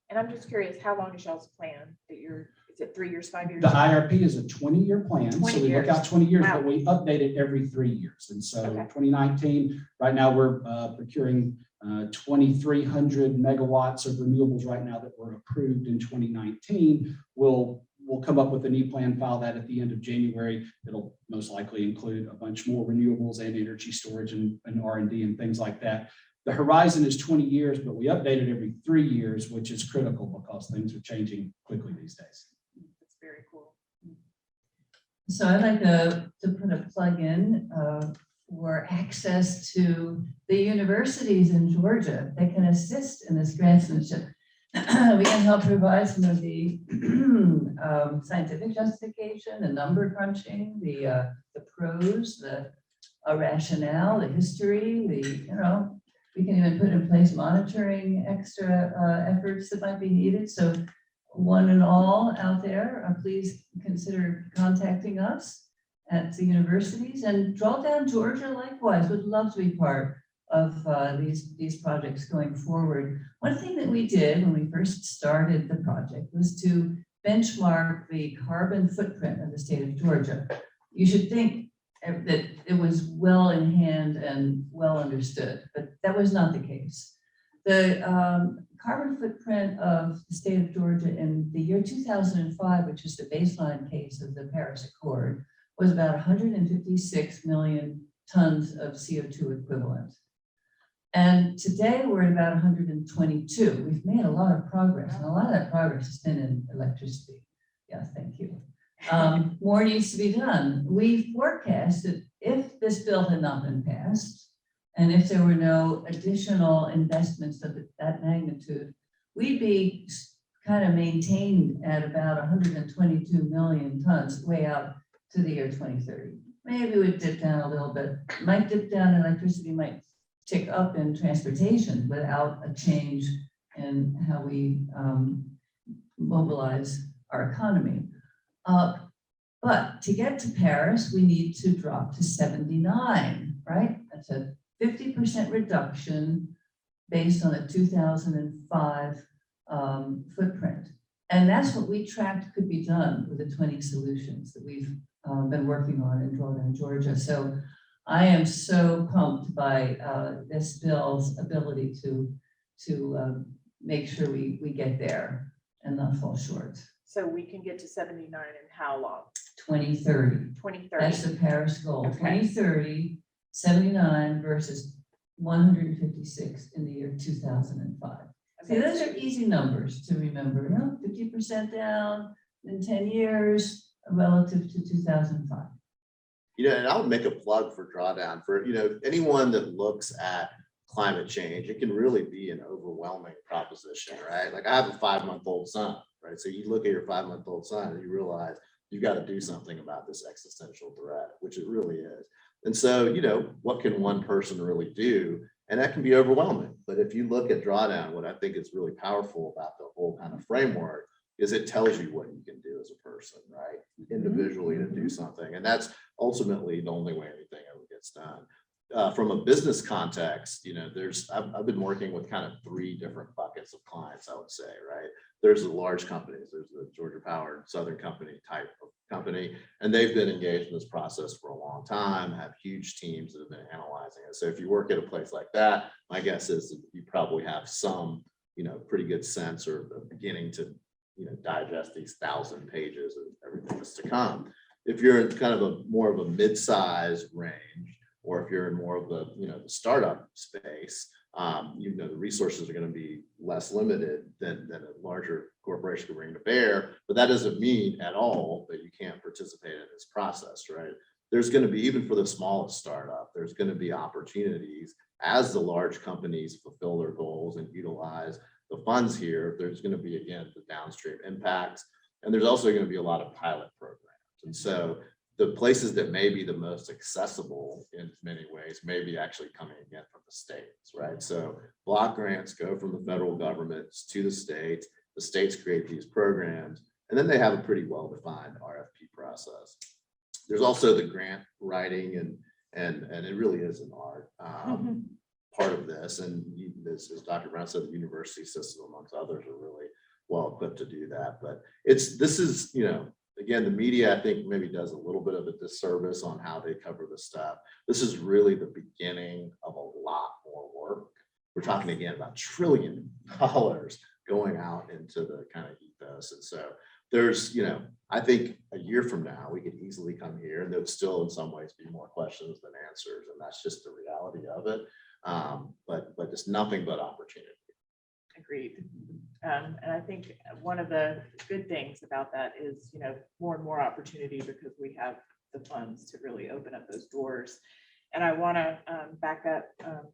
And I'm just curious, how long is y'all's plan that is it 3 years, 5 years? The IRP is a 20-year plan. 20 so we look years. out 20 years, Wow. but we update it every 3 years. And so Okay. 2019, right now we're procuring 2,300 megawatts of renewables right now that were approved in 2019. We'll we'll come up with a new plan, file that at the end of January. It'll most likely include a bunch more renewables and energy storage and R&D and things like that. The horizon is 20 years, but we update it every 3 years, which is critical because things are changing quickly these days. That's very cool. So I'd like to put a plug in for access to the universities in Georgia that can assist in this grantsmanship. We can help provide some of the scientific justification, the number crunching, the pros, the rationale, the history, we can even put in place monitoring extra efforts that might be needed. So one and all out there, please consider contacting us at the universities, and Drawdown Georgia likewise would love to be part of these projects going forward. One thing that we did when we first started the project was to benchmark the carbon footprint of the state of Georgia. You should think that it was well in hand and well understood, but that was not the case. The carbon footprint of the state of Georgia in the year 2005, which is the baseline case of the Paris Accord, was about 156 million tons of CO2 equivalent. And today we're at about 122. We've made a lot of progress, and a lot of that progress has been in electricity. Yeah, thank you. More needs to be done. We forecast that if this bill had not been passed, and if there were no additional investments of that magnitude, we'd be kind of maintained at about 122 million tons way out to the year 2030. Maybe we'd dip down a little bit. Might dip down in electricity, might tick up in transportation without a change in how we mobilize our economy. But to get to Paris, we need to drop to 79, right? That's a 50% reduction based on a 2005 footprint. And that's what we tracked could be done with the 20 solutions that we've been working on in Drawdown, Georgia. So I am so pumped by this bill's ability to make sure we get there and not fall short. So we can get to 79 in how long? 2030. 2030. That's the Paris goal. Okay. 2030, 79 versus 156 in the year 2005. See, those are easy numbers to remember. 50% down in 10 years relative to 2005. And I would make a plug for Drawdown for, anyone that looks at climate change. It can really be an overwhelming proposition, right? Like I have a 5-month-old son, right? So you look at your 5-month-old son and you realize you've got to do something about this existential threat, which it really is. And so, what can one person really do? And that can be overwhelming. But if you look at Drawdown, what I think is really powerful about the whole kind of framework is it tells you what you can do as a person, right? Individually to do something. And that's ultimately the only way anything ever gets done. From a business context, I've been working with kind of 3 different buckets of clients, I would say, right? There's the large companies, there's the Georgia Power, Southern Company type of company, and they've been engaged in this process for a long time, have huge teams that have been analyzing it. So if you work at a place like that, my guess is that you probably have some, pretty good sense or beginning to, digest these 1,000 pages of everything that's to come. If you're in kind of more of a mid-size range, or if you're in more of the, the startup space, the resources are going to be less limited than a larger corporation can bring to bear. But that doesn't mean at all that you can't participate in this process, right? There's going to be, even for the smallest startup, there's going to be opportunities as the large companies fulfill their goals and utilize the funds here. There's going to be, again, the downstream impacts, and there's also going to be a lot of pilot programs. And so the places that may be the most accessible in many ways may be actually coming again from the states, right? So block grants go from the federal government to the states create these programs, and then they have a pretty well-defined RFP process. There's also the grant writing, and it really is an art part of this. And as Dr. Brown said, the university system, amongst others, are really well equipped to do that. But this is, again, the media, I think, maybe does a little bit of a disservice on how they cover this stuff. This is really the beginning of a lot more work. We're talking again about $1 trillion going out into the kind of ethos. And so there's, I think a year from now, we could easily come here and there would still in some ways be more questions than answers. And that's just the reality of it. But it's nothing but opportunity. Agreed. And I think one of the good things about that is, more and more opportunity because we have the funds to really open up those doors. And I want to back up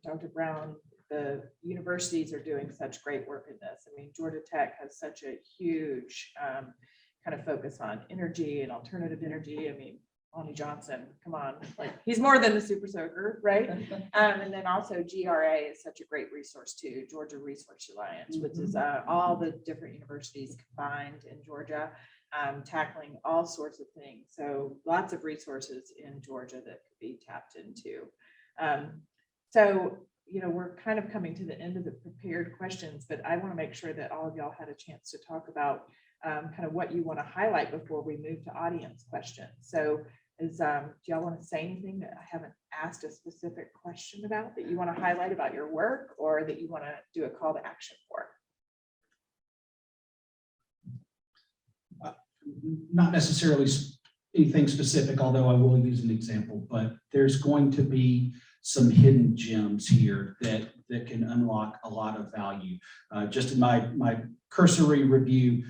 Dr. Brown. The universities are doing such great work in this. I mean, Georgia Tech has such a huge kind of focus on energy and alternative energy. I mean, Lonnie Johnson, come on, like he's more than the super soaker, right? And then also GRA is such a great resource too, Georgia Resource Alliance, which is all the different universities combined in Georgia, tackling all sorts of things. So lots of resources in Georgia that could be tapped into. So, we're kind of coming to the end of the prepared questions, but I want to make sure that all of y'all had a chance to talk about kind of what you want to highlight before we move to audience questions. So do y'all want to say anything that I haven't asked a specific question about that you want to highlight about your work or that you want to do a call to action for? Not necessarily anything specific, although I will use an example, but there's going to be some hidden gems here that can unlock a lot of value. Just in my cursory review,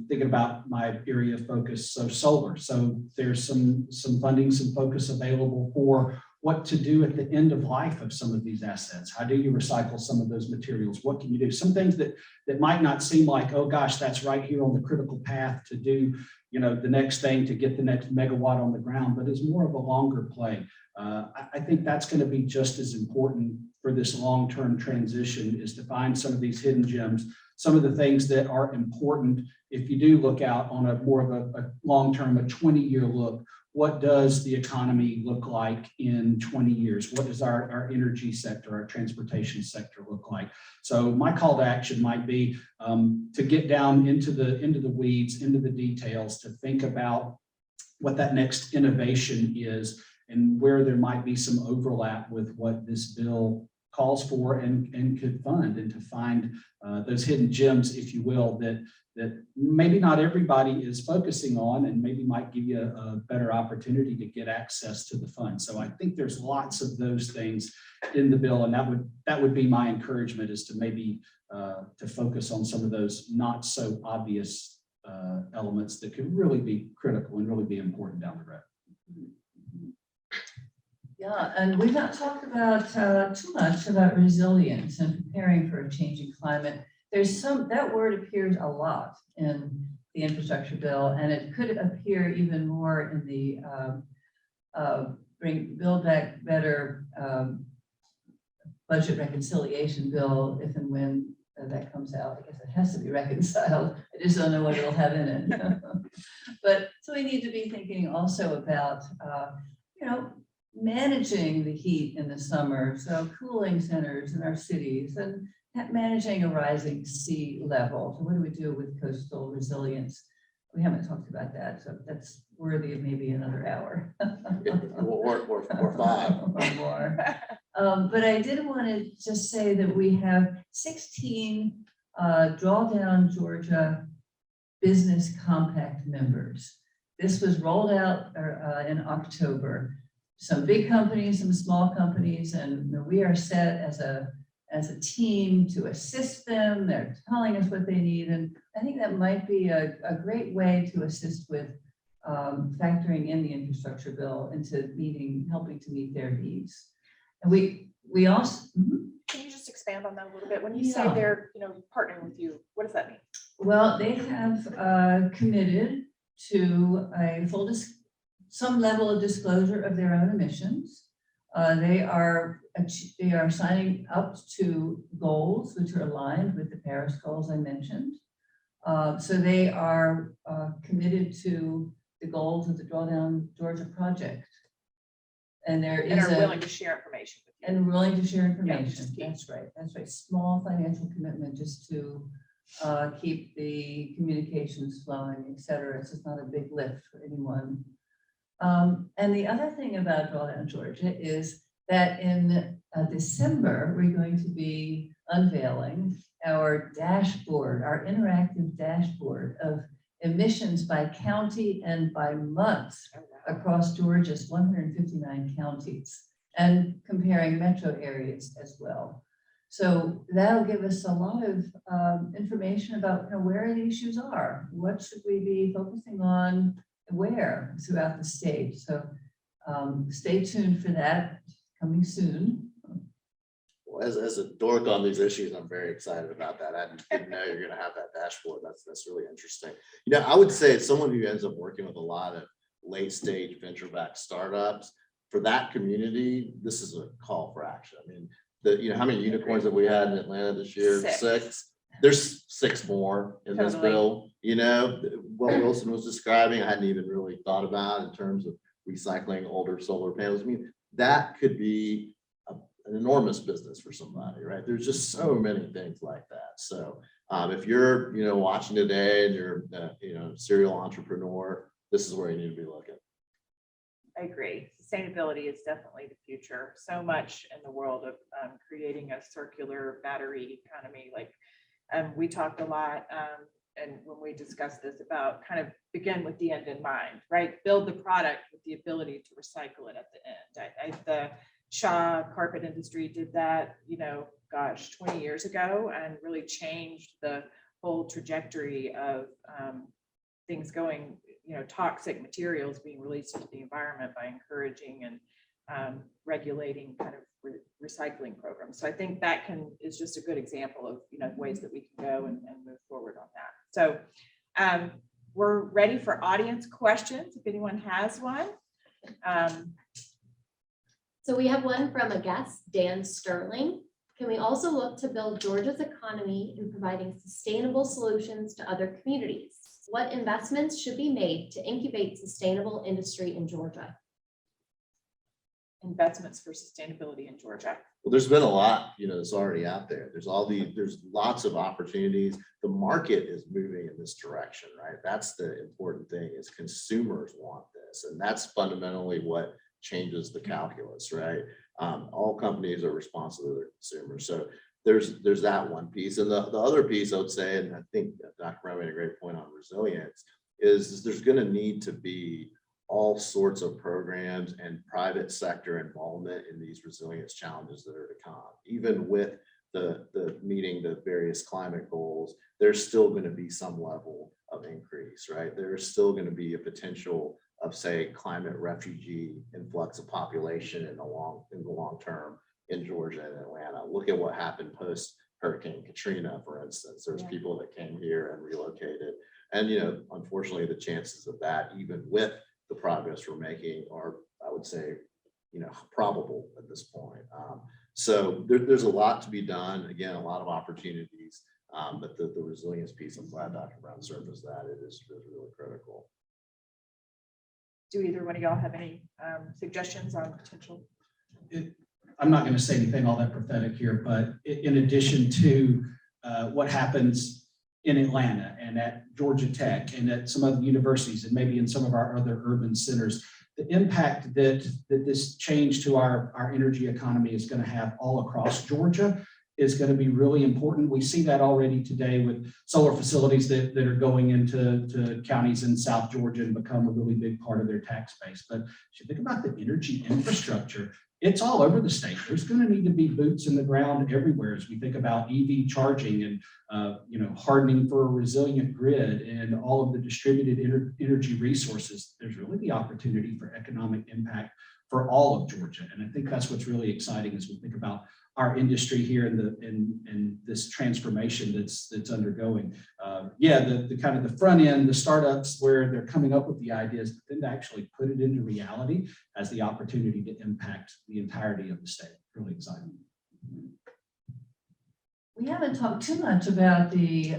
thinking about my area of focus, so solar. So there's some funding, some focus available for what to do at the end of life of some of these assets. How do you recycle some of those materials? What can you do? Some things that might not seem like, oh gosh, that's right here on the critical path to do, the next thing to get the next megawatt on the ground, but it's more of a longer play. I think that's going to be just as important for this long-term transition, is to find some of these hidden gems, some of the things that are important. If you do look out on a more of a long-term, a 20-year look, what does the economy look like in 20 years? What does our energy sector, our transportation sector look like? So my call to action might be to get down into the weeds, into the details, to think about what that next innovation is and where there might be some overlap with what this bill calls for and could fund, and to find those hidden gems, if you will, that maybe not everybody is focusing on and maybe might give you a better opportunity to get access to the fund. So I think there's lots of those things in the bill, and that would be my encouragement, is to maybe to focus on some of those not so obvious elements that could really be critical and really be important down the road. Yeah, and we've not talked about too much about resilience and preparing for a changing climate. That word appears a lot in the infrastructure bill, and it could appear even more in the Build Back Better budget reconciliation bill, if and when that comes out. I guess it has to be reconciled. I just don't know what it'll have in it. But so we need to be thinking also about, managing the heat in the summer, so cooling centers in our cities, and managing a rising sea level. So what do we do with coastal resilience? We haven't talked about that, so that's worthy of maybe another hour. or 5. Or more. But I did want to just say that we have 16 Drawdown Georgia Business Compact members. This was rolled out in October. Some big companies, some small companies, and we are set as a team to assist them. They're telling us what they need, and I think that might be a great way to assist with factoring in the infrastructure bill into helping to meet their needs. And we also Can you just expand on that a little bit? When you say they're partnering with you, what does that mean? Well, they have committed to some level of disclosure of their own emissions. They are signing up to goals which are aligned with the Paris goals I mentioned. So they are committed to the goals of the Drawdown Georgia project. And are willing to share information with you. And willing to share information. Yeah, That's right. Small financial commitment just to keep the communications flowing, et cetera. It's just not a big lift for anyone. And the other thing about Drawdown Georgia is that in December, we're going to be unveiling our dashboard, our interactive dashboard of emissions by county and by month Oh, wow. across Georgia's 159 counties, and comparing metro areas as well. So that'll give us a lot of information about where the issues are. What should we be focusing on where throughout the state? So stay tuned for that, coming soon. Well, as a dork on these issues, I'm very excited about that. I didn't know you're gonna have that dashboard. That's really interesting. You know, I would say as someone who ends up working with a lot of late stage venture backed startups, for that community, this is a call for action. I mean, how many unicorns have we had in Atlanta this year? 6. There's 6 more in this Totally. bill. You know, what Wilson was describing, I hadn't even really thought about in terms of recycling older solar panels. I mean, that could be an enormous business for somebody, right? There's just so many things like that. So if you're, watching today and you're, a serial entrepreneur, this is where you need to be looking. I agree. Sustainability is definitely the future. So much in the world of creating a circular battery economy. Like we talked a lot, and when we discussed this, about kind of begin with the end in mind, right? Build the product with the ability to recycle it at the end. The Shaw carpet industry did that, 20 years ago, and really changed the whole trajectory of things going, toxic materials being released into the environment by encouraging and regulating kind of recycling programs. So I think that is just a good example of, ways that we can go and move forward on that. So we're ready for audience questions, if anyone has one. So we have one from a guest, Dan Sterling. Can we also look to build Georgia's economy in providing sustainable solutions to other communities? What investments should be made to incubate sustainable industry in Georgia? Investments for sustainability in Georgia. Well, there's been a lot, that's already out there. There's lots of opportunities. The market is moving in this direction, right? That's the important thing, is consumers want this. And that's fundamentally what changes the calculus, right? All companies are responsible to their consumers. So there's that one piece. And the other piece I would say, and I think Dr. Brown made a great point on resilience, is there's going to need to be all sorts of programs and private sector involvement in these resilience challenges that are to come. Even with the meeting the various climate goals, there's still going to be some level of increase, right? There's still going to be a potential of, say, climate refugee influx of population in the long term in Georgia and Atlanta. Look at what happened post Hurricane Katrina, for instance. There's people that came here and relocated. And, unfortunately, the chances of that, even with the progress we're making, are, I would say, probable at this point. So there's a lot to be done. Again, a lot of opportunities, but the resilience piece, I'm glad Dr. Brown surfaced that. It is really critical. Do either one of y'all have any suggestions on potential? I'm not going to say anything all that prophetic here, but in addition to what happens in Atlanta and at Georgia Tech and at some other universities and maybe in some of our other urban centers, the impact that this change to our energy economy is going to have all across Georgia is going to be really important. We see that already today with solar facilities that are going into counties in South Georgia and become a really big part of their tax base. But if you think about the energy infrastructure, it's all over the state. There's going to need to be boots in the ground everywhere as we think about EV charging and hardening for a resilient grid and all of the distributed energy resources. There's really the opportunity for economic impact for all of Georgia. And I think that's what's really exciting as we think about our industry here and this transformation that's undergoing. The kind of the front end, the startups where they're coming up with the ideas, but then to actually put it into reality has the opportunity to impact the entirety of the state. Really exciting. We haven't talked too much about the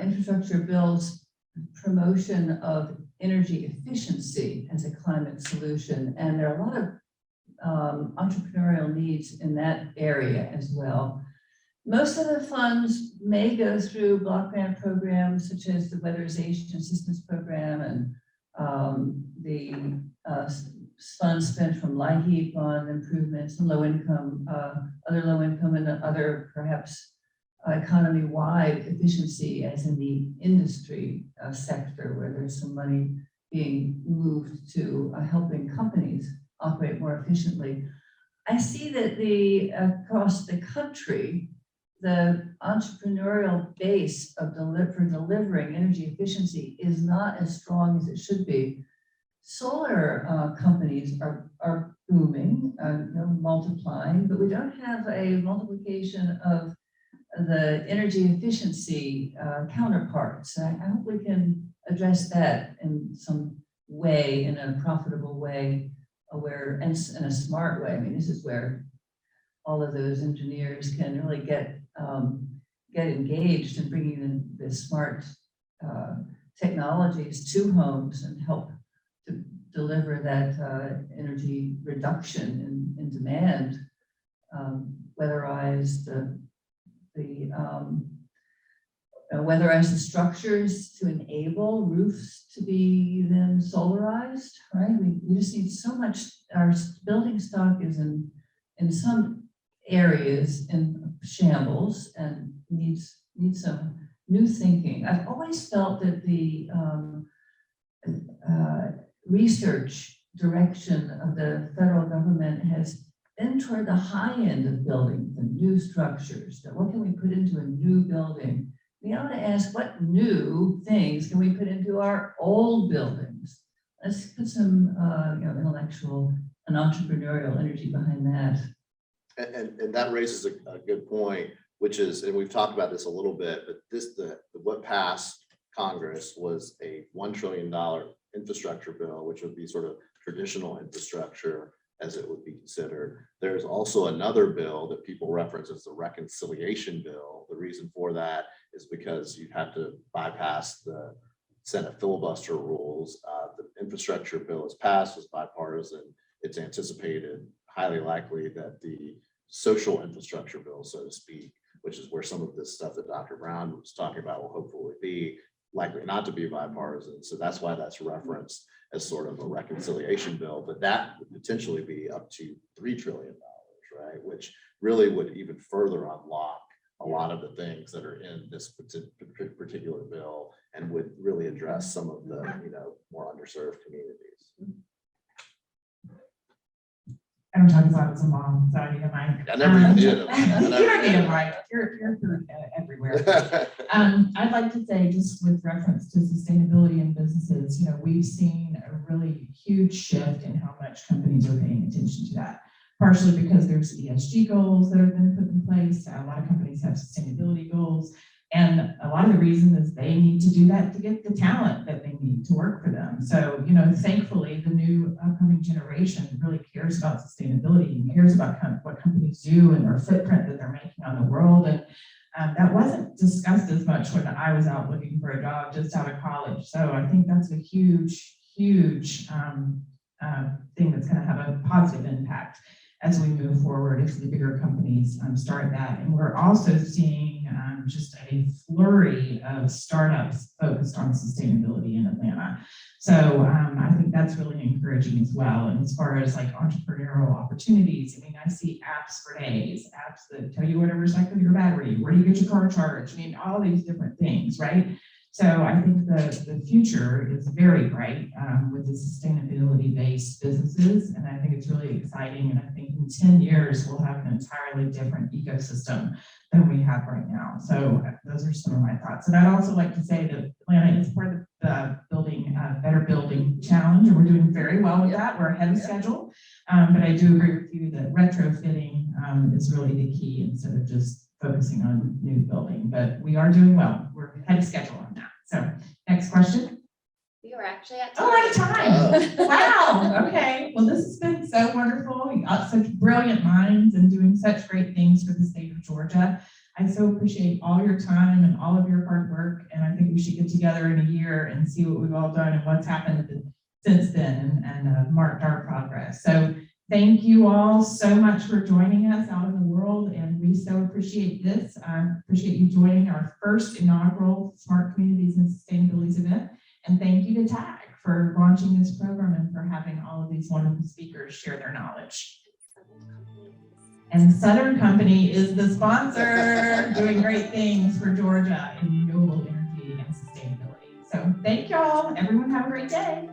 infrastructure bill's promotion of energy efficiency as a climate solution. And there are a lot of entrepreneurial needs in that area as well. Most of the funds may go through block grant programs such as the Weatherization Assistance Program and the funds spent from LIHEAP on improvements in low income, other low income and other perhaps economy-wide efficiency as in the industry sector, where there's some money being moved to helping companies operate more efficiently. I see that across the country, the entrepreneurial base of for delivering energy efficiency is not as strong as it should be. Solar companies are booming, multiplying, but we don't have a multiplication of the energy efficiency counterparts. I hope we can address that in some way, in a profitable way, and in a smart way. I mean, this is where all of those engineers can really get engaged in bringing in the smart technologies to homes and help to deliver that energy reduction in demand, weatherize weatherize the structures to enable roofs to be then solarized, right? We just need so much. Our building stock is in some areas in shambles and needs some new thinking. I've always felt that the research direction of the federal government has been toward the high end of building, the new structures, that what can we put into a new building? We ought to ask, what new things can we put into our old buildings? Let's put some intellectual and entrepreneurial energy behind that. And that raises a good point, which is, and we've talked about this a little bit, but what passed Congress was a $1 trillion infrastructure bill, which would be sort of traditional infrastructure as it would be considered. There's also another bill that people reference as the reconciliation bill. The reason for that is because you have to bypass the Senate filibuster rules. The infrastructure bill is passed, was bipartisan. It's anticipated, highly likely, that the social infrastructure bill, so to speak, which is where some of this stuff that Dr. Brown was talking about will hopefully be, likely not to be bipartisan. So that's why that's referenced as sort of a reconciliation bill, but that would potentially be up to $3 trillion, right? Which really would even further unlock a lot of the things that are in this particular bill and would really address some of the more underserved communities. I don't talk as loud as a mom, so I need a mic. I never even did it. You don't need a mic. You're heard everywhere. I'd like to say, just with reference to sustainability in businesses, we've seen a really huge shift in how much companies are paying attention to that. Partially because there's ESG goals that have been put in place. A lot of companies have sustainability goals. And a lot of the reason is they need to do that to get the talent that they need to work for them. So, thankfully, the new upcoming generation really cares about sustainability and cares about what companies do and their footprint that they're making on the world. And that wasn't discussed as much when I was out looking for a job just out of college. So I think that's a huge, huge thing that's going to have a positive impact as we move forward, if the bigger companies start that. And we're also seeing just a flurry of startups focused on sustainability in Atlanta. So I think that's really encouraging as well. And as far as like entrepreneurial opportunities, I see apps for days, apps that tell you where to recycle your battery, where do you get your car charged? All these different things, right? So I think the future is very bright with the sustainability-based businesses, and I think it's really exciting. And I think in 10 years, we'll have an entirely different ecosystem than we have right now. So those are some of my thoughts. And I'd also like to say that Atlanta is part of the building Better Building Challenge, and we're doing very well with that. We're ahead of schedule, but I do agree with you that retrofitting is really the key instead of just focusing on new building, but we are doing well. We're ahead of schedule on that. So next question. We are actually at time. Oh, at time. Wow. Okay. Well, this has been so wonderful. You got such brilliant minds and doing such great things for the state of Georgia. I so appreciate all your time and all of your hard work. And I think we should get together in a year and see what we've all done and what's happened since then and marked our progress. So thank you all so much for joining us out in the world, and we so appreciate this. Appreciate you joining our first inaugural Smart Communities and Sustainability event. And thank you to TAG for launching this program and for having all of these wonderful speakers share their knowledge. And Southern Company is the sponsor, doing great things for Georgia in renewable energy and sustainability. So thank y'all. Everyone have a great day.